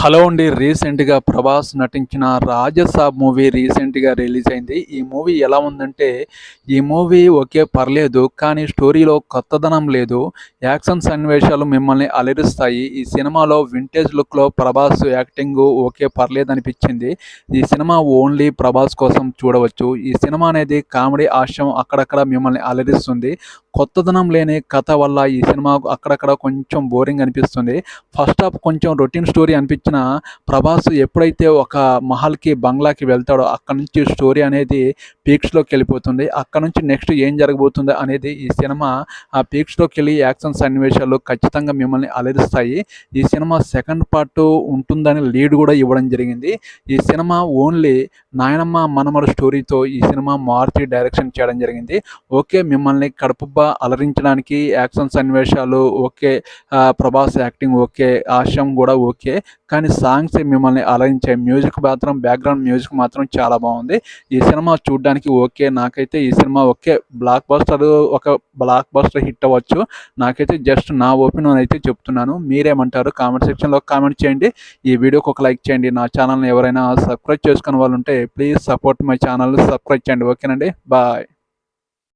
Hello అండి. రీసెంట్‌గా ప్రభాస్ నటించిన 'రాజసాబ్' మూవీ రీసెంట్‌గా రిలీజ్ అయింది. ఈ మూవీ ఎలా ఉందంటే, ఈ మూవీ ఓకే పర్లేదు. కానీ స్టోరీలో కొత్తదనం లేదు. యాక్షన్ సన్నివేశాలు మిమ్మల్ని అలరిస్తాయి. ఈ సినిమాలో వింటేజ్ లుక్‌లో ప్రభాస్ యాక్టింగు ఓకే పర్లేదనిపించింది. ఈ సినిమా ఓన్లీ ప్రభాస్ కోసం చూడవచ్చు. ఈ సినిమా అనేది కామెడీ, హాస్యం అక్కడక్కడ మిమ్మల్ని అలరిస్తుంది. కొత్తదనం లేని కథ వల్ల ఈ సినిమా అక్కడక్కడ కొంచెం బోరింగ్ అనిపిస్తుంది. ఫస్ట్ హాఫ్ కొంచెం రొటీన్ స్టోరీ అనిపించిన ప్రభాస్ ఎప్పుడైతే ఒక మహల్‌కి, బంగ్లాకి వెళ్తాడో అక్కడి నుంచి స్టోరీ అనేది పీక్స్‌లోకి వెళ్ళిపోతుంది. అక్కడ నుంచి నెక్స్ట్ ఏం జరగబోతుంది అనేది ఈ సినిమా ఆ పీక్స్‌లోకి వెళ్ళి యాక్షన్ సన్నివేశాలు ఖచ్చితంగా మిమ్మల్ని అలరిస్తాయి. ఈ సినిమా సెకండ్ పార్ట్ ఉంటుందని లీడ్ కూడా ఇవ్వడం జరిగింది. ఈ సినిమా ఓన్లీ నాయనమ్మ మనమడు స్టోరీతో ఈ సినిమా మారుతి డైరెక్షన్ చేయడం జరిగింది. ఓకే మిమ్మల్ని కడుపుబ్బా అలరించడానికి యాక్షన్ సన్నివేశాలు ఓకే, ప్రభాస్ యాక్టింగ్ ఓకే, హాస్యం కూడా ఓకే. కానీ సాంగ్స్ మిమ్మల్ని అలరించాయి. మ్యూజిక్ మాత్రం బ్యాక్‌గ్రౌండ్ మ్యూజిక్ మాత్రం చాలా బాగుంది. ఈ సినిమా చూడ్డానికి ఓకే. నాకైతే ఈ సినిమా ఓకే. ఒక బ్లాక్ బస్టర్ హిట్ అవ్వచ్చు. నాకైతే జస్ట్ నా ఒపీనియన్ అయితే చెప్తున్నాను. మీరేమంటారు? కామెంట్ సెక్షన్‌లో కామెంట్ చేయండి. ఈ వీడియోకి ఒక లైక్ చేయండి. నా ఛానల్‌ని ఎవరైనా సబ్స్క్రైబ్ చేసుకునే వాళ్ళు ఉంటే please support my channel, subscribe చేయండి. ఓకేనండి. బాయ్.